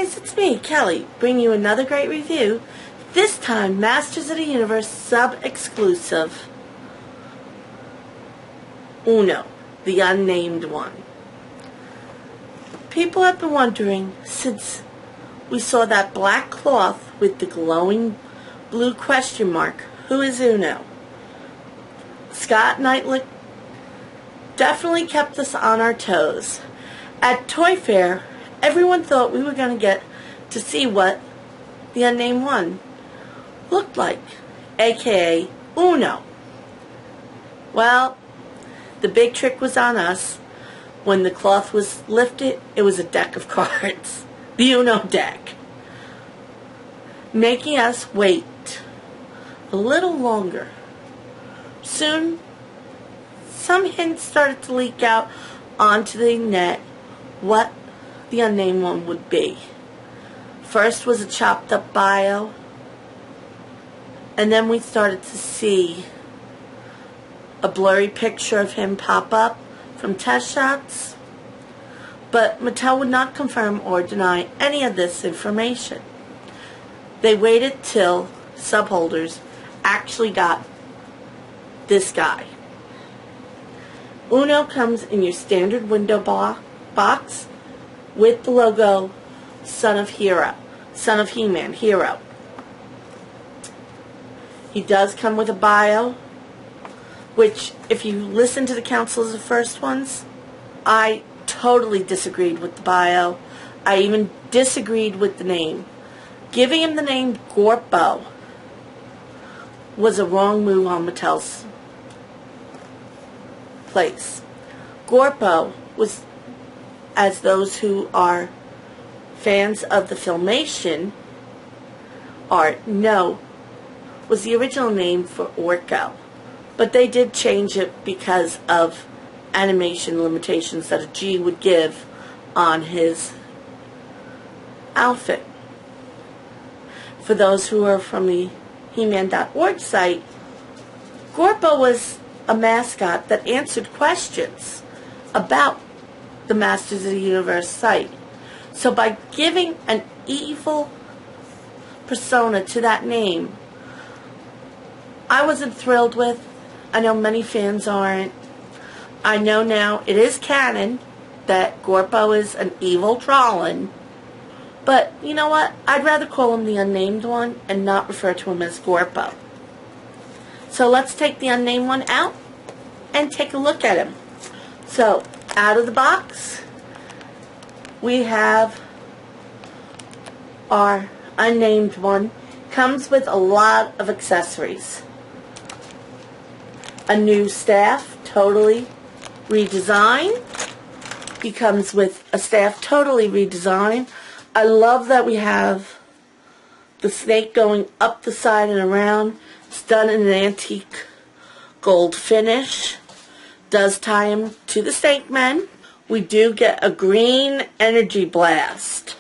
guys, it's me, Kelly, bringing you another great review. This time, Masters of the Universe sub-exclusive. Uno, the Unnamed One. People have been wondering, since we saw that black cloth with the glowing blue question mark, who is Uno? Scott Knightley definitely kept us on our toes. At Toy Fair, everyone thought we were going to get to see what the Unnamed One looked like, aka Uno. Well, the big trick was on us. When the cloth was lifted, it was a deck of cards, the Uno deck, making us wait a little longer. Soon, some hints started to leak out onto the net what the Unnamed One would be. First was a chopped up bio, and then we started to see a blurry picture of him pop up from test shots, but Mattel would not confirm or deny any of this information. They waited till subholders actually got this guy. Uno comes in your standard window box with the logo Son of He-Man, Hero. He does come with a bio, which, if you listen to the counsel of the first ones, I totally disagreed with the bio. I even disagreed with the name. Giving him the name Gorpo was a wrong move on Mattel's place. Gorpo was, as those who are fans of the Filmation art know, was the original name for Orko. But they did change it because of animation limitations that a G would give on his outfit. For those who are from the He-Man.org site, Gorpo was a mascot that answered questions about the Masters of the Universe site. So by giving an evil persona to that name, I wasn't thrilled with. I know many fans aren't. I know now it is canon that Gorpo is an evil Trollin. But you know what? I'd rather call him the Unnamed One and not refer to him as Gorpo. So let's take the Unnamed One out and take a look at him. So, out of the box, we have our Unnamed One. Comes with a lot of accessories. A new staff, totally redesigned. He comes with a staff totally redesigned. I love that we have the snake going up the side and around. It's done in an antique gold finish. Does tie him to the Snake Men. We do get a green energy blast.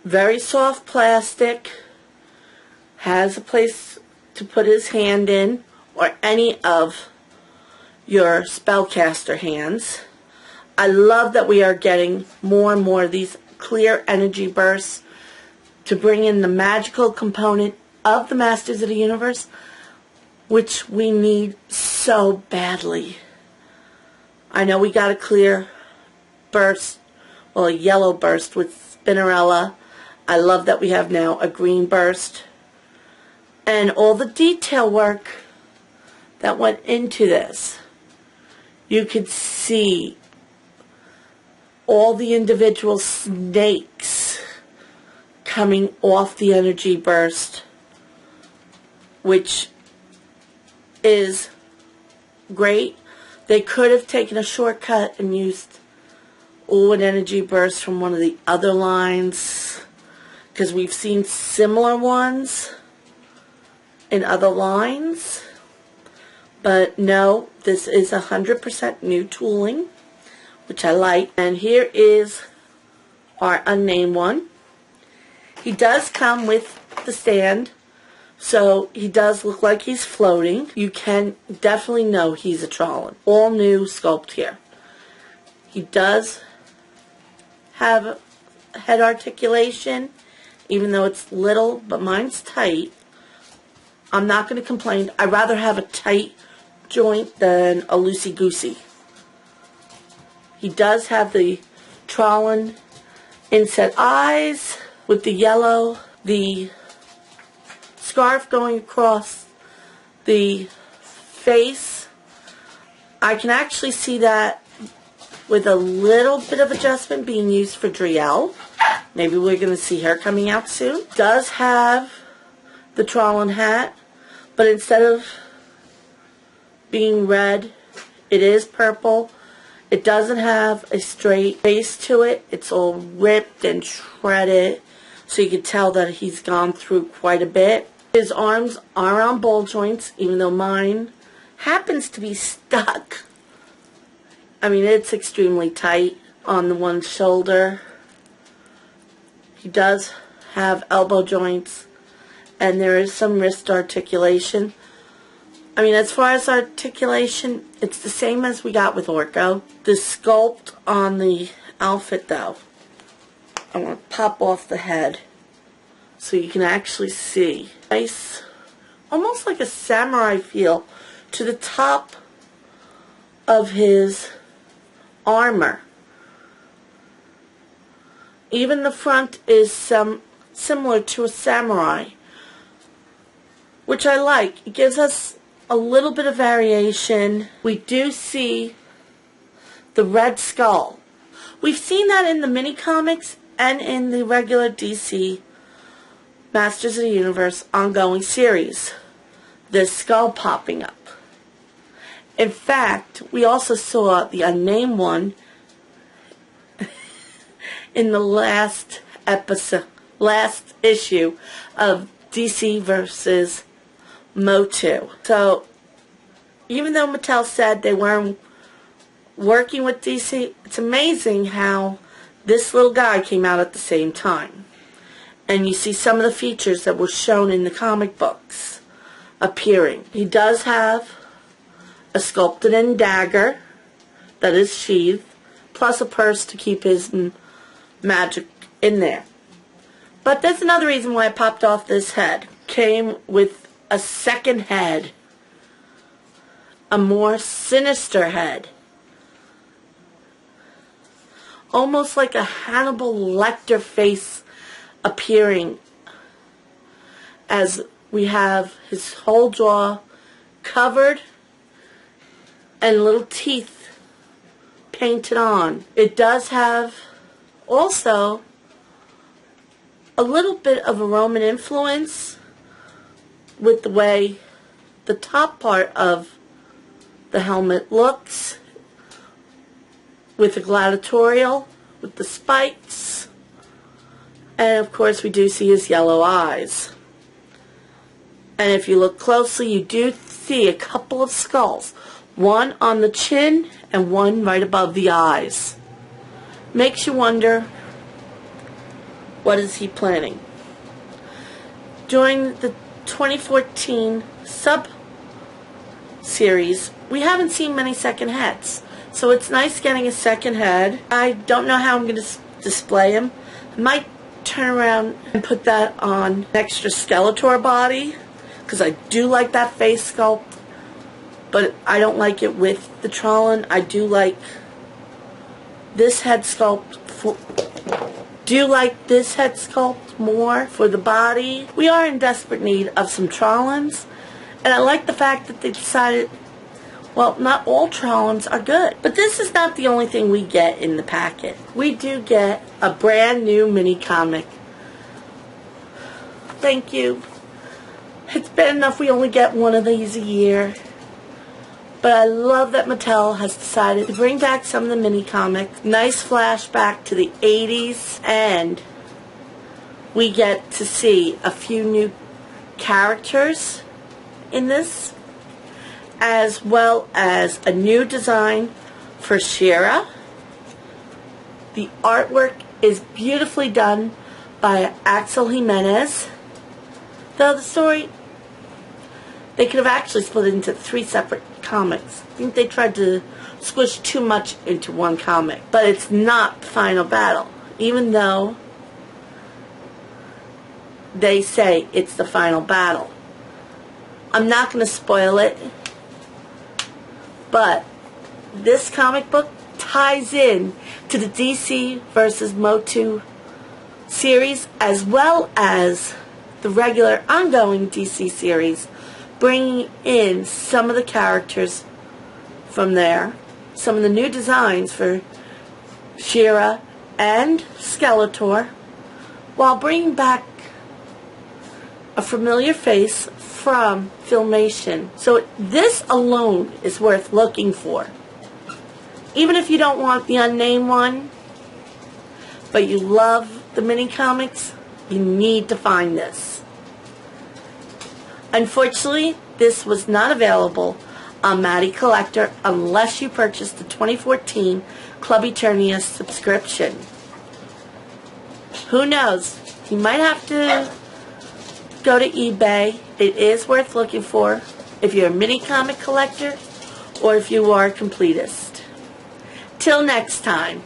Very soft plastic. Has a place to put his hand in, or any of your spellcaster hands. I love that we are getting more and more of these clear energy bursts to bring in the magical component of the Masters of the Universe, which we need so badly. I know we got a clear burst, well, a yellow burst with Spinnerella. I love that we have now a green burst. And all the detail work that went into this. You could see all the individual snakes coming off the energy burst, which is great. They could have taken a shortcut and used an energy burst from one of the other lines, because we've seen similar ones in other lines. But no, this is 100% new tooling, which I like. And here is our Unnamed One. He does come with the stand, so he does look like he's floating. You can definitely know he's a Trollin. All new sculpt here. He does have head articulation, even though it's little, but mine's tight. I'm not going to complain. I'd rather have a tight joint than a loosey-goosey. He does have the Trollan inset eyes with the yellow, the scarf going across the face. I can actually see that with a little bit of adjustment being used for Driel. Maybe we're going to see her coming out soon. Does have the Trollan hat, but instead of being red, it is purple. It doesn't have a straight face to it. It's all ripped and shredded, so you can tell that he's gone through quite a bit. His arms are on ball joints, even though mine happens to be stuck. I mean, it's extremely tight on the one shoulder. He does have elbow joints, and there is some wrist articulation. I mean, as far as articulation, it's the same as we got with Orko. The sculpt on the outfit, though, I want to pop off the head so you can actually see. Nice, almost like a samurai feel to the top of his armor. Even the front is similar to a samurai, which I like. It gives us a little bit of variation. We do see the red skull. We've seen that in the mini comics and in the regular DC Masters of the Universe ongoing series. This skull popping up. In fact, we also saw the Unnamed One in the last issue of DC versus Motu. So, even though Mattel said they weren't working with DC, it's amazing how this little guy came out at the same time. And you see some of the features that were shown in the comic books appearing. He does have a sculpted in dagger that is sheathed, plus a purse to keep his magic in there. But there's another reason why I popped off this head. Came with a second head, a more sinister head, almost like a Hannibal Lecter face appearing, as we have his whole jaw covered and little teeth painted on. It does have also a little bit of a Roman influence with the way the top part of the helmet looks, with the gladiatorial, with the spikes, and of course we do see his yellow eyes. And if you look closely, you do see a couple of skulls, one on the chin and one right above the eyes. Makes you wonder, what is he planning? During the 2014 sub-series, we haven't seen many second heads. So it's nice getting a second head. I don't know how I'm going to display him. I might turn around and put that on an extra Skeletor body, because I do like that face sculpt, but I don't like it with the Trollan. I do like this head sculpt more for the body. We are in desperate need of some Trollans, and I like the fact that they decided, well, not all Trollans are good. But this is not the only thing we get in the packet. We do get a brand new mini comic. Thank you. It's bad enough we only get one of these a year. But I love that Mattel has decided to bring back some of the mini comics. Nice flashback to the 80s, and we get to see a few new characters in this, as well as a new design for She-Ra. The artwork is beautifully done by Axel Jimenez. Though the story, they could have actually split it into 3 separate comics. I think they tried to squish too much into one comic. But it's not the final battle. Even though they say it's the final battle. I'm not going to spoil it, but this comic book ties in to the DC versus Motu series, as well as the regular ongoing DC series, bringing in some of the characters from there, some of the new designs for She-Ra and Skeletor, while bringing back a familiar face from Filmation. So this alone is worth looking for. Even if you don't want the Unnamed One, but you love the mini comics, you need to find this. Unfortunately, this was not available on Matty Collector unless you purchased the 2014 Club Eternia subscription. Who knows? You might have to go to eBay. It is worth looking for if you're a mini comic collector or if you are a completist. Till next time.